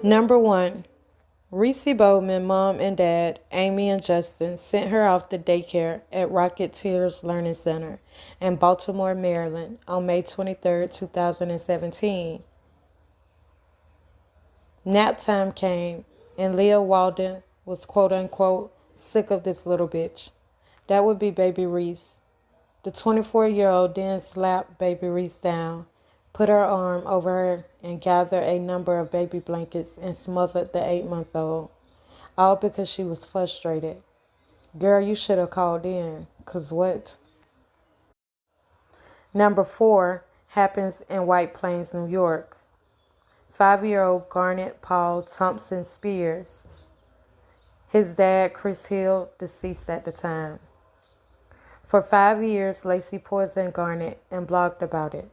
Number 1. Reese Bowman, mom and dad, Amy and Justin, sent her off to daycare at Rocketeers Learning Center in Baltimore, Maryland on May 23, 2017. Nap time came, and Leah Walden was quote-unquote sick of this little bitch. That would be baby Reese. The 24-year-old then slapped baby Reese down, put her arm over her, and gathered a number of baby blankets and smothered the 8-month-old. All because she was frustrated. Girl, you should have called in. 'Cause what? Number 4 happens in White Plains, New York. 5-year-old Garnet Paul Thompson Spears. His dad, Chris Hill, deceased at the time. For 5 years, Lacey poisoned Garnet and blogged about it.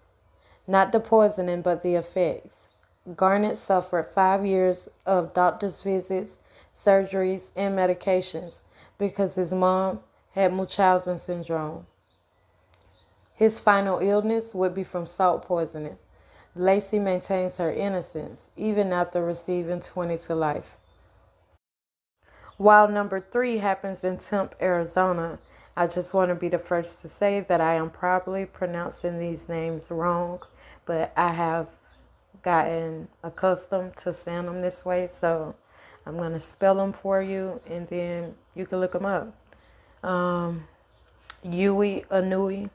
Not the poisoning, but the effects. Garnet suffered 5 years of doctor's visits, surgeries, and medications because his mom had Munchausen syndrome. His final illness would be from salt poisoning. Lacey maintains her innocence, even after receiving 20 to life. While number 3 happens in Tempe, Arizona, I just want to be the first to say that I am probably pronouncing these names wrong, but I have gotten accustomed to saying them this way, so I'm going to spell them for you, and then you can look them up. Yui Anui,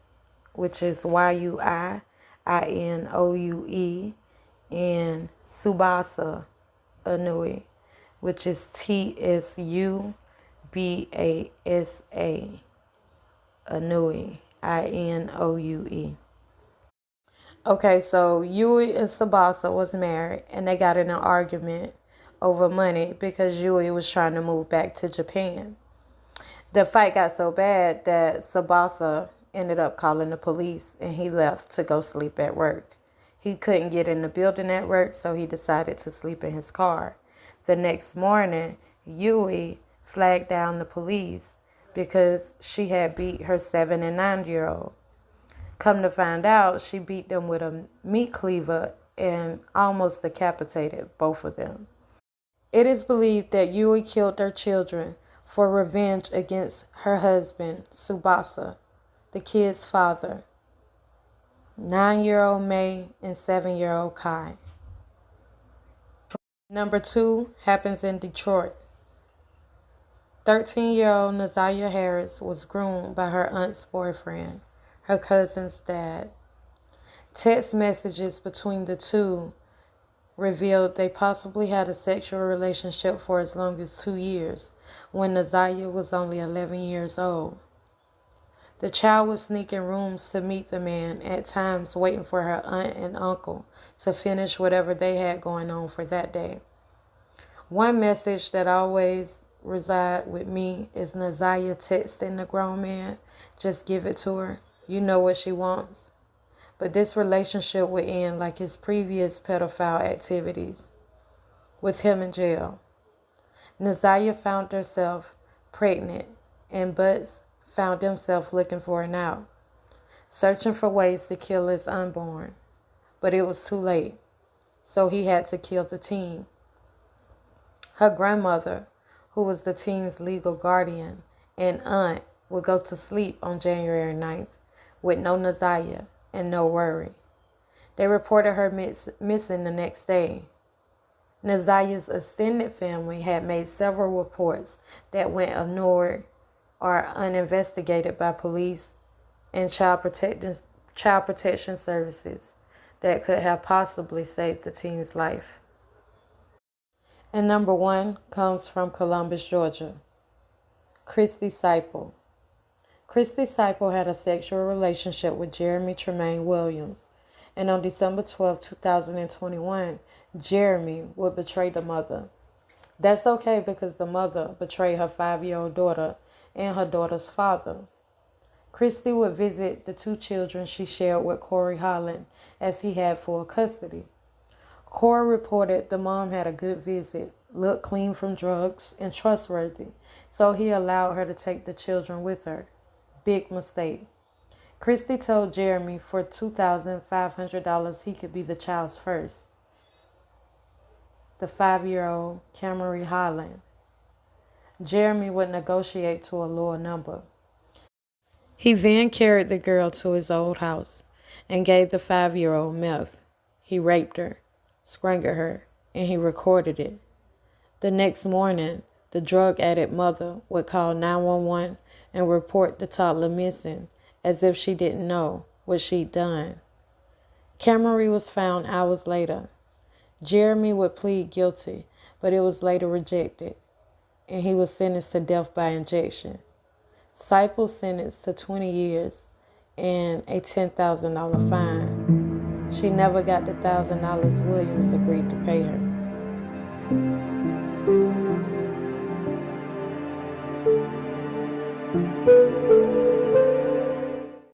which is Yuiinoue, and Subasa Anui, which is Tsubasa Anui, Inoue. Okay, so Yui and Subasa was married, and they got in an argument over money because Yui was trying to move back to Japan. The fight got so bad that Subasa ended up calling the police, and he left to go sleep at work. He couldn't get in the building at work, so he decided to sleep in his car. The next morning, Yui flagged down the police because she had beat her 7 and 9-year-old. Come to find out, she beat them with a meat cleaver and almost decapitated both of them. It is believed that Yui killed their children for revenge against her husband, Subasa, the kids' father, 9-year-old May and 7-year-old Kai. Number 2 happens in Detroit. 13-year-old Nazaria Harris was groomed by her aunt's boyfriend, her cousin's dad. Text messages between the two revealed they possibly had a sexual relationship for as long as 2 years when Nazaria was only 11 years old. The child would sneak in rooms to meet the man, at times waiting for her aunt and uncle to finish whatever they had going on for that day. One message that always reside with me is Nazaria texting the grown man, just give it to her. You know what she wants. But this relationship would end like his previous pedophile activities, with him in jail. Nazaria found herself pregnant, and Butts found himself looking for an out, searching for ways to kill his unborn. But it was too late, so he had to kill the teen. Her grandmother, who was the teen's legal guardian, and aunt would go to sleep on January 9th with no Nazaria and no worry. They reported her missing the next day. Nazaria's extended family had made several reports that went ignored or uninvestigated by police and child protection services that could have possibly saved the teen's life. And number 1 comes from Columbus, Georgia. Christy Seipel. Christy Seipel had a sexual relationship with Jeremy Tremaine Williams, and on December 12, 2021, Jeremy would betray the mother. That's okay because the mother betrayed her 5-year-old daughter and her daughter's father. Christy would visit the 2 children she shared with Corey Holland as he had full custody. Corey reported the mom had a good visit, looked clean from drugs, and trustworthy, so he allowed her to take the children with her. Big mistake. Christy told Jeremy for $2,500 he could be the child's first. the 5-year-old Camry Holland. Jeremy would negotiate to a lower number. He then carried the girl to his old house and gave the 5-year-old meth. He raped her, strangled her, and he recorded it. The next morning, the drug addict mother would call 911 and report the toddler missing, as if she didn't know what she'd done. Camry was found hours later. Jeremy would plead guilty, but it was later rejected, and he was sentenced to death by injection. Seipel sentenced to 20 years and a $10,000 fine. She never got the $1,000 Williams agreed to pay her.